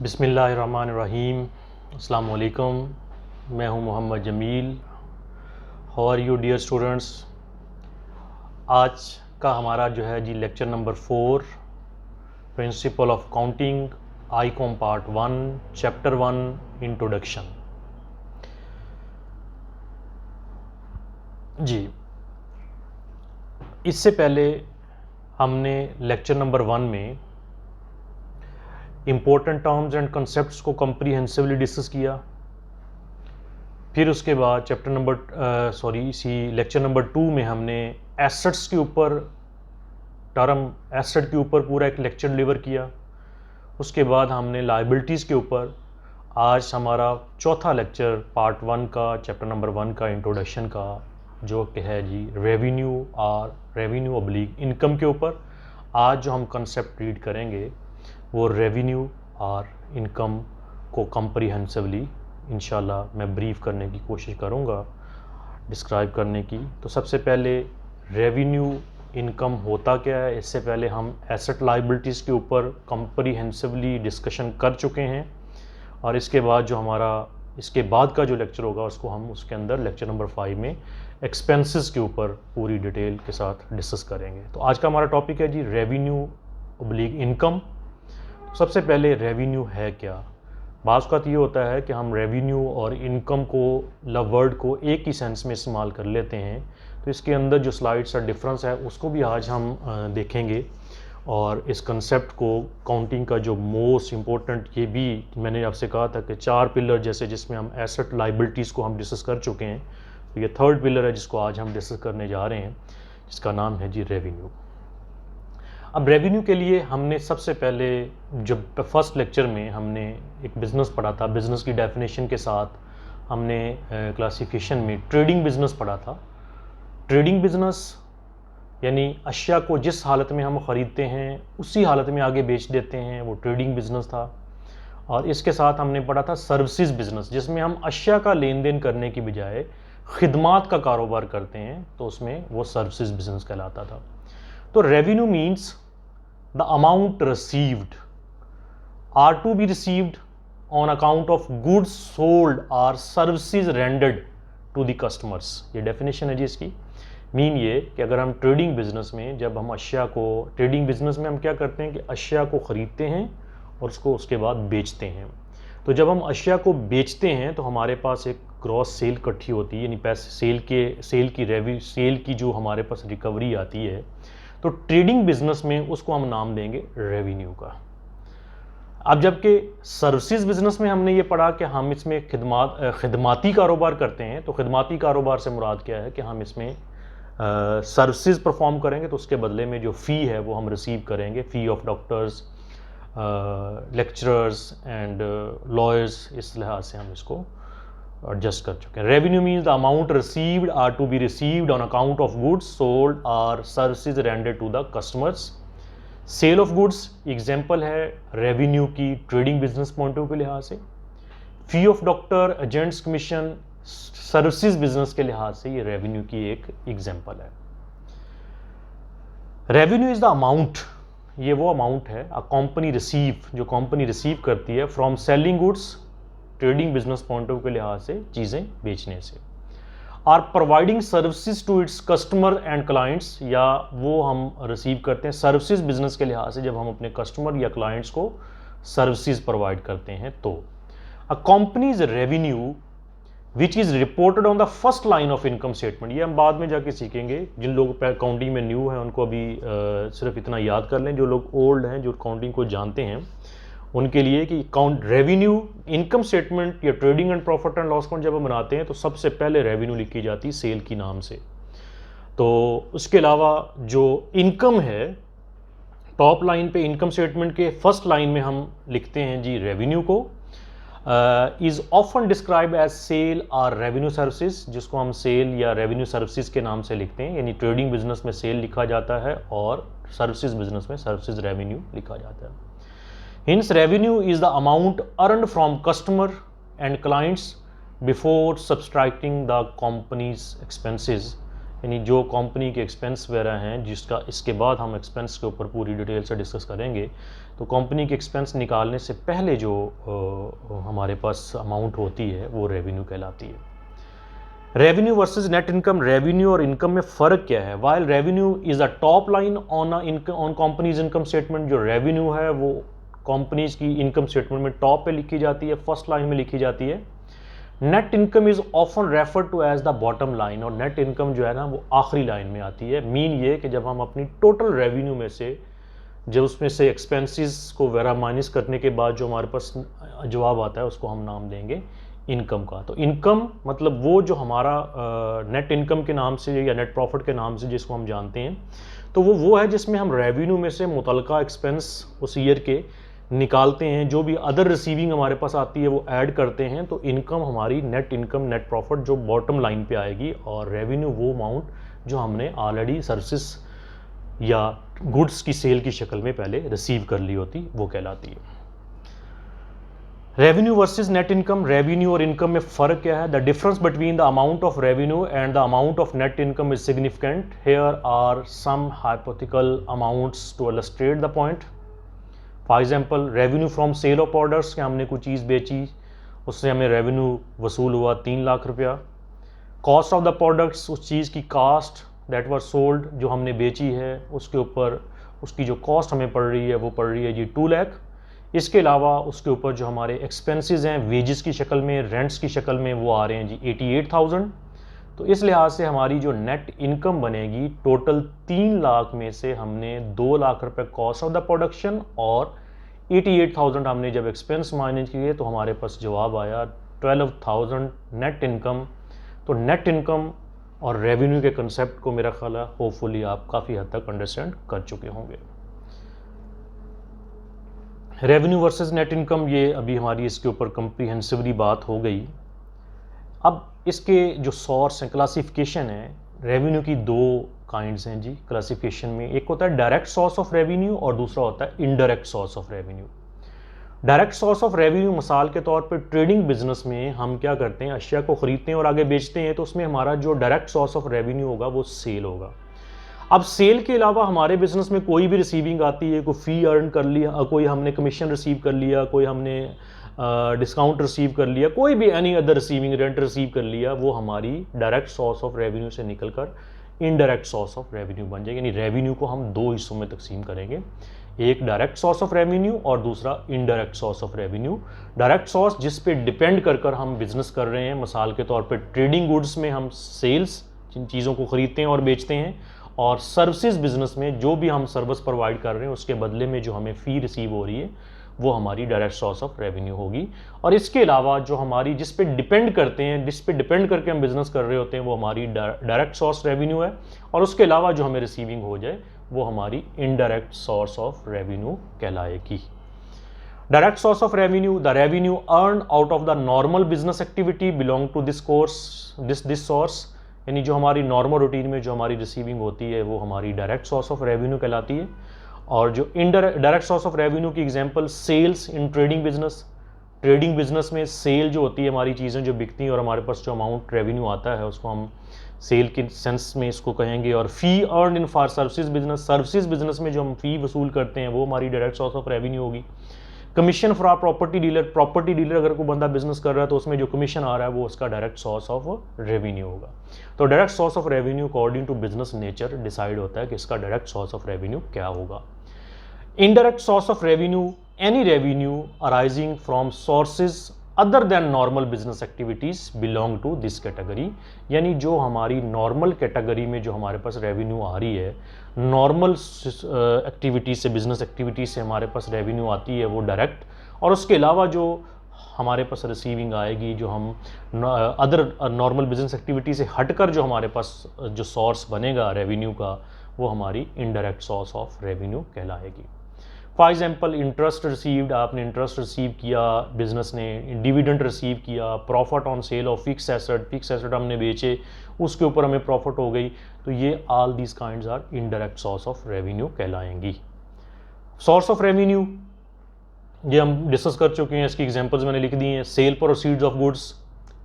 बिस्मिल्लाहिर्रहमानिर्रहीम। अस्सलाम वालेकुम। मैं हूं Mohammad Jameel. How are you dear students. आज का हमारा जो है जी lecture number 4 principle of counting ICom part 1 chapter 1 introduction. जी, इससे पहले हमने लेक्चर नंबर 1 में इम्पोर्टेंट टर्म्स एंड कंसेप्ट्स को कॉम्प्रिहेंसिवली डिस्कस किया। फिर उसके बाद इसी लेक्चर नंबर 2 में हमने एसेट्स के ऊपर एसेट के ऊपर पूरा एक लेक्चर डिलीवर किया। उसके बाद हमने लायबिलिटीज़ के ऊपर आज हमारा चौथा लेक्चर पार्ट 1 का चैप्टर नंबर 1 का इंट्रोडक्शन का जो कि है जी रेवेन्यू ऑब्लिक इनकम के ऊपर आज जो हम कंसेप्ट रीड करेंगे वो रेवेन्यू और इनकम को कॉम्प्रिहेंसिवली इंशाल्लाह मैं ब्रीफ करने की कोशिश करूँगा, डिस्क्राइब करने की। तो सबसे पहले रेवेन्यू इनकम होता क्या है, इससे पहले हम एसेट लायबिलिटीज़ के ऊपर कॉम्प्रिहेंसिवली डिस्कशन कर चुके हैं। और इसके बाद का जो लेक्चर होगा उसको हम उसके अंदर लेक्चर नंबर 5 में एक्सपेंसेस के ऊपर पूरी डिटेल के साथ डिस्कस करेंगे। तो आज का हमारा टॉपिक है जी रेवेन्यू ऑब्लिक इनकम। सबसे पहले रेवेन्यू है क्या। बाज़ औक़ात ये होता है कि हम रेवेन्यू और इनकम को वर्ड को एक ही सेंस में इस्तेमाल कर लेते हैं। तो इसके अंदर जो स्लाइड्स का डिफरेंस है उसको भी आज हम देखेंगे। और इस कंसेप्ट को काउंटिंग का जो मोस्ट इम्पोर्टेंट, ये भी मैंने आपसे कहा था कि 4 पिलर जैसे जिसमें हम एसेट लायबिलिटीज़ को हम डिस्कस कर चुके हैं, तो ये 3rd पिलर है जिसको आज हम डिस्कस करने जा रहे हैं, जिसका नाम है जी रेवेन्यू। अब रेवेन्यू के लिए हमने सबसे पहले जब फर्स्ट लेक्चर में हमने एक बिज़नेस पढ़ा था, बिज़नेस की डेफिनेशन के साथ हमने क्लासिफिकेशन में ट्रेडिंग बिज़नेस पढ़ा था। ट्रेडिंग बिज़नेस यानी अशिया को जिस हालत में हम ख़रीदते हैं उसी हालत में आगे बेच देते हैं, वो ट्रेडिंग बिज़नेस था। और इसके साथ हमने पढ़ा था सर्विसेज बिज़नेस, जिसमें हम अशिया का लेन देन करने की बजाय खिदमात का कारोबार करते हैं, तो उसमें वो सर्विसेज बिज़नेस कहलाता था। तो revenue means the amount received or to be received on account of goods sold or services rendered to the customers. ये डेफिनेशन है जी इसकी। मीन ये कि अगर हम ट्रेडिंग बिज़नेस में जब हम ट्रेडिंग बिज़नेस में हम क्या करते हैं कि अशिया को ख़रीदते हैं और उसको उसके बाद बेचते हैं। तो जब हम अशिया को बेचते हैं तो हमारे पास एक ग्रॉस सेल इकट्ठी होती है, यानी पैसे सेल की जो हमारे पास रिकवरी आती है, तो ट्रेडिंग बिज़नेस में उसको हम नाम देंगे रेवेन्यू का। अब जबकि सर्विसेज बिज़नेस में हमने ये पढ़ा कि हम इसमें खिदमाती कारोबार करते हैं। तो खिदमाती कारोबार से मुराद क्या है कि हम इसमें सर्विसेज परफॉर्म करेंगे, तो उसके बदले में जो फ़ी है वो हम रिसीव करेंगे, fee of doctors, lecturers and lawyers. इस लिहाज से हम इसको एडजस्ट कर चुके हैं। Revenue means the amount received or to be received on account of goods sold or services rendered to the customers. Sale of goods example है revenue की trading business point of view के लिहाज से। Fee of doctor, agents commission, services business के लिहाज से ये revenue की एक एग्जाम्पल है। रेवेन्यू इज द अमाउंट, ये वो अमाउंट है जो कंपनी रिसीव करती है from selling goods, trading business point of view के लिहाज से चीज़ें बेचने से, or providing services to its customer and clients, या वो हम रिसीव करते हैं सर्विसेज बिजनेस के लिहाज से जब हम अपने कस्टमर या क्लाइंट्स को सर्विसेज प्रोवाइड करते हैं। तो uh company's revenue which is reported on the first line of income statement, ये हम बाद में जाके सीखेंगे। जिन लोग अकाउंटिंग में न्यू हैं उनको अभी सिर्फ इतना याद कर लें, जो लोग ओल्ड हैं, जो अकाउंटिंग को जानते हैं, उनके लिए कि रेवेन्यू इनकम स्टेटमेंट या trading and profit and loss account जब हम बनाते हैं तो सबसे पहले रेवेन्यू लिखी जाती है सेल की नाम से। तो उसके अलावा जो इनकम है, टॉप लाइन पे इनकम स्टेटमेंट के फर्स्ट लाइन में हम लिखते हैं जी रेवेन्यू को, is often describe as sale और रेवेन्यू सर्विसेज, जिसको हम सेल या रेवेन्यू सर्विसेज के नाम से लिखते हैं। यानी ट्रेडिंग बिजनेस में सेल लिखा जाता है और सर्विसेज बिजनेस में सर्विसेज रेवेन्यू लिखा जाता है। Hints revenue is the amount earned from customer and clients before subtracting the companies expenses, यानी जो कंपनी के एक्सपेंस वगैरह हैं, जिसका इसके बाद हम एक्सपेंस के ऊपर पूरी डिटेल से डिस्कस करेंगे। तो कंपनी के एक्सपेंस निकालने से पहले जो हमारे पास अमाउंट होती है वो रेवेन्यू कहलाती है। Revenue versus net income, revenue और इनकम में फ़र्क क्या है? While revenue is a top line on companies income statement, जो रेवेन्यू है वो कंपनीज की इनकम स्टेटमेंट में टॉप पे लिखी जाती है, फर्स्ट लाइन में लिखी जाती है। Net income is often refer to as the bottom line, और नेट इनकम जो है ना वो आखिरी लाइन में आती है। मीन ये कि जब हम अपनी टोटल रेवेन्यू में से, जब उसमें से एक्सपेंसेस को वगैरह माइनस करने के बाद जो हमारे पास जवाब आता है उसको हम नाम देंगे इनकम का। तो इनकम मतलब वो जो हमारा नेट इनकम के नाम से या नेट प्रॉफिट के नाम से जिसको हम जानते हैं, तो वो है जिसमें हम रेवेन्यू में से मुतलका एक्सपेंस उस ईयर के निकालते हैं, जो भी अदर रिसीविंग हमारे पास आती है वो ऐड करते हैं। तो इनकम हमारी नेट इनकम, नेट प्रॉफिट जो बॉटम लाइन पे आएगी, और रेवेन्यू वो अमाउंट जो हमने ऑलरेडी सर्विसेज या गुड्स की सेल की शक्ल में पहले रिसीव कर ली होती, वो कहलाती है। Revenue versus net income, revenue और इनकम में फ़र्क क्या है? The difference between the amount of revenue and the amount of net income is significant. Here are some hypothetical amounts to illustrate the point. For example, revenue from sale of orders, कि हमने कोई चीज़ बेची, उससे हमें revenue वसूल हुआ 3 लाख रुपया। Cost of the products, उस चीज़ की कास्ट दैट वर सोल्ड, जो हमने बेची है उसके ऊपर उसकी जो कॉस्ट हमें पड़ रही है वो पड़ रही है जी 2 लाख। इसके अलावा उसके ऊपर जो हमारे एक्सपेंसेस हैं वेजेस की शक्ल में, रेंट्स की शक्ल में, वो आ रहे हैं जी 88,000। तो इस लिहाज से हमारी जो नेट इनकम बनेगी, टोटल 3 लाख में से हमने 2 लाख रुपए कॉस्ट ऑफ द प्रोडक्शन और 88,000 हमने जब एक्सपेंस माइनस किए तो हमारे पास जवाब आया 12,000 नेट इनकम। तो नेट इनकम और रेवेन्यू के कंसेप्ट को मेरा ख्याल है होपफुली आप काफ़ी हद तक अंडरस्टैंड कर चुके होंगे। रेवेन्यू वर्सेस नेट इनकम, ये अभी हमारी इसके ऊपर कंप्रीहेंसिवली बात हो गई। अब इसके जो सोर्स हैं, क्लासिफिकेशन है, रेवेन्यू की 2 काइंड्स हैं जी क्लासिफिकेशन में। एक होता है डायरेक्ट सोर्स ऑफ रेवेन्यू और दूसरा होता है indirect source of revenue. Direct source of revenue मिसाल के तौर पर ट्रेडिंग बिजनेस में हम क्या करते हैं, अशिया को खरीदते हैं और आगे बेचते हैं, तो उसमें हमारा जो डायरेक्ट सोर्स ऑफ रेवेन्यू होगा वो सेल होगा। अब सेल के अलावा हमारे बिजनेस में कोई भी रिसीविंग आती है, कोई फ़ी अर्न कर लिया, कोई हमने कमीशन रिसीव कर लिया, कोई हमने डिस्काउंट रिसीव कर लिया, कोई भी any other receiving, rent receive कर लिया, वो हमारी डायरेक्ट सोर्स ऑफ रेवेन्यू से निकलकर इनडायरेक्ट सोर्स ऑफ रेवेन्यू बन जाएगी। यानी रेवेन्यू को हम 2 हिस्सों में तकसीम करेंगे, एक डायरेक्ट सोर्स ऑफ रेवेन्यू और दूसरा indirect source of revenue. Direct source जिस पे डिपेंड कर हम बिजनेस कर रहे हैं, मिसाल के तौर पे ट्रेडिंग गुड्स में हम सेल्स, जिन चीज़ों को खरीदते हैं और बेचते हैं, और सर्विसेज बिजनेस में जो भी हम सर्विस प्रोवाइड कर रहे हैं उसके बदले में जो हमें फ़ी रिसीव हो रही है वो हमारी डायरेक्ट सोर्स ऑफ रेवेन्यू होगी। और इसके अलावा जो हमारी जिस पे डिपेंड करते हैं, जिस पे डिपेंड करके हम बिजनेस कर रहे होते हैं, वो हमारी डायरेक्ट सोर्स रेवेन्यू है, और उसके अलावा जो हमें रिसीविंग हो जाए वो हमारी इनडायरेक्ट सोर्स ऑफ रेवेन्यू कहलाएगी। Direct source of revenue, the revenue earn out of the normal business activity belong to this source, यानी जो हमारी नॉर्मल रूटीन में जो हमारी रिसीविंग होती है वो हमारी डायरेक्ट सोर्स ऑफ रेवेन्यू कहलाती है। और जो डायरेक्ट सोर्स ऑफ रेवेन्यू की example, sales in trading business, trading business में सेल जो होती है, हमारी चीज़ें जो बिकती हैं और हमारे पास जो अमाउंट रेवेन्यू आता है उसको हम सेल के सेंस में इसको कहेंगे। और fee earn in for services business, services business में जो हम फ़ी वसूल करते हैं वो हमारी डायरेक्ट सोर्स ऑफ रेवेन्यू होगी। Commission for property dealer, property dealer अगर कोई बंदा बिजनेस कर रहा है तो उसमें जो कमीशन आ रहा है वो उसका डायरेक्ट सोर्स ऑफ रेवेन्यू होगा। तो direct source of revenue according to business nature decide होता है कि इसका डायरेक्ट सोर्स ऑफ रेवेन्यू क्या होगा। Indirect source of revenue, any revenue arising from sources other than normal business activities belong to this category, यानी जो हमारी normal category में जो हमारे पास रेवेन्यू आ रही है, नॉर्मल एक्टिविटीज़ से, बिजनेस एक्टिविटीज़ से हमारे पास रेवेन्यू आती है वो डायरेक्ट, और उसके अलावा जो हमारे पास रिसीविंग आएगी, जो हम अदर नॉर्मल बिजनेस एक्टिविटी से हटकर जो हमारे पास जो सोर्स बनेगा रेवेन्यू का, वो हमारी इनडायरेक्ट सोर्स ऑफ रेवेन्यू कहलाएगी। फॉर एग्जाम्पल, इंटरेस्ट रिसीव्ड, आपने इंटरेस्ट रिसीव किया बिजनेस ने, डिविडेंड रिसीव किया, profit on sale of fix asset हमने बेचे, उसके ऊपर हमें प्रॉफिट हो गई, तो ये all these kinds are indirect source of revenue कहलाएंगी। सोर्स ऑफ रेवेन्यू ये हम डिस्कस कर चुके हैं, इसकी एग्जांपल्स मैंने लिख दी हैं। Sale proceeds of goods,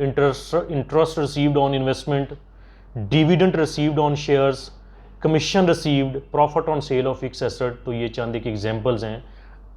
interest received on investment, dividend received on shares, commission received, profit on sale of fix asset. तो ये चंद एक एग्जांपल्स हैं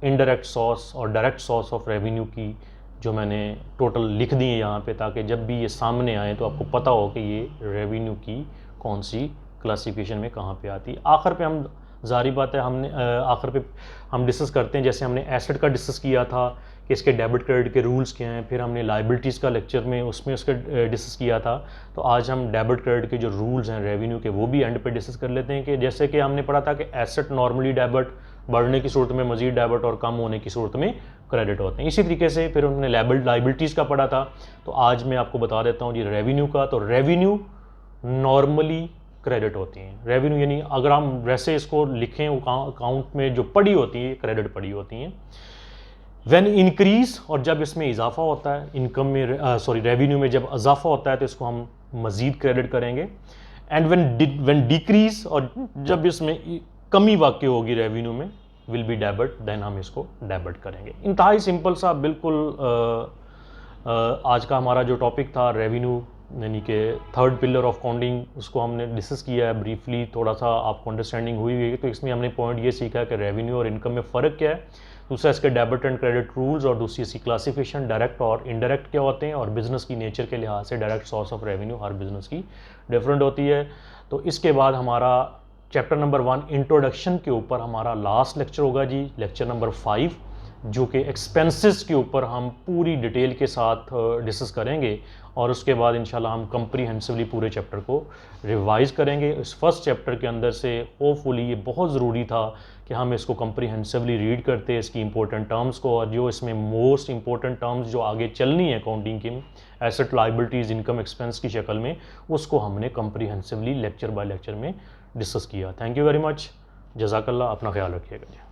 इनडायरेक्ट सोर्स और डायरेक्ट सोर्स ऑफ रेवेन्यू की, जो मैंने टोटल लिख दी है यहाँ पे, ताकि जब भी ये सामने आए तो आपको पता हो कि ये रेवेन्यू की कौन सी क्लासिफिकेशन में कहाँ पे आती है। आखिर पे हम, जारी बात है, हमने आखिर पे हम डिस्कस करते हैं, जैसे हमने एसेट का डिस्कस किया था कि इसके डेबिट क्रेडिट के रूल्स क्या हैं, फिर हमने लाइबिलिटीज़ का लेक्चर में उसमें उसके डिस्कस किया था। तो आज हम डेबिट क्रेडिट के जो रूल्स हैं रेवेन्यू के, वो भी एंड पे डिस्कस कर लेते हैं। कि जैसे कि हमने पढ़ा था कि एसेट नॉर्मली डेबिट, बढ़ने की सूरत में मजीद डेबिट और कम होने की सूरत में क्रेडिट होते हैं। इसी तरीके से फिर उन्होंने लाइबिलिटीज़ का पढ़ा था। तो आज मैं आपको बता देता हूँ जी रेवेन्यू का। तो रेवेन्यू नॉर्मली क्रेडिट होती हैं। रेवेन्यू यानी अगर हम वैसे इसको लिखें अकाउंट में जो पड़ी होती है क्रेडिट पड़ी होती हैं। व्हेन इंक्रीज, और जब इसमें इजाफा होता है इनकम में, रेवेन्यू में जब इजाफा होता है तो इसको हम मजीद क्रेडिट करेंगे। एंड व्हेन डिक्रीज, और जब इसमें कमी वाक़ई होगी रेवेन्यू में, विल बी डेबिट, देन हम इसको डेबिट करेंगे। इंतहाई सिंपल सा बिल्कुल आज का हमारा जो टॉपिक था रेवेन्यू यानी कि थर्ड पिलर ऑफ अकाउंटिंग, उसको हमने डिस्कस किया है ब्रीफली, थोड़ा सा आपको अंडरस्टैंडिंग हुई है। तो इसमें हमने पॉइंट ये सीखा कि रेवेन्यू और इनकम में फ़र्क क्या है, दूसरा इसके डेबिट एंड क्रेडिट रूल्स, और दूसरी इसकी क्लासिफिकेशन डायरेक्ट और इनडायरेक्ट क्या होते हैं, और बिजनेस की नेचर के लिहाज से direct source of revenue her business की डिफरेंट होती है। तो इसके बाद हमारा चैप्टर नंबर 1 इंट्रोडक्शन के ऊपर हमारा लास्ट लेक्चर होगा जी, लेक्चर नंबर 5, जो कि एक्सपेंसेस के ऊपर हम पूरी डिटेल के साथ डिस्कस करेंगे। और उसके बाद इंशाल्लाह हम कंप्रीहेंसिवली पूरे चैप्टर को रिवाइज़ करेंगे। इस फर्स्ट चैप्टर के अंदर से होपफुली ये बहुत ज़रूरी था कि हम इसको कंप्रीहेंसिवली रीड करते, इसकी इंपॉर्टेंट टर्म्स को, और जो इसमें मोस्ट इंपॉर्टेंट टर्म्स जो आगे चलनी है अकाउंटिंग की, एसेट, लायबिलिटीज़, इनकम, एक्सपेंस की शक्ल में, उसको हमने कंप्रीहेंसिवली लेक्चर बाय लेक्चर में डिस्कस किया। थैंक यू वेरी मच, जज़ाकल्लाह, अपना ख्याल रखिएगा जी।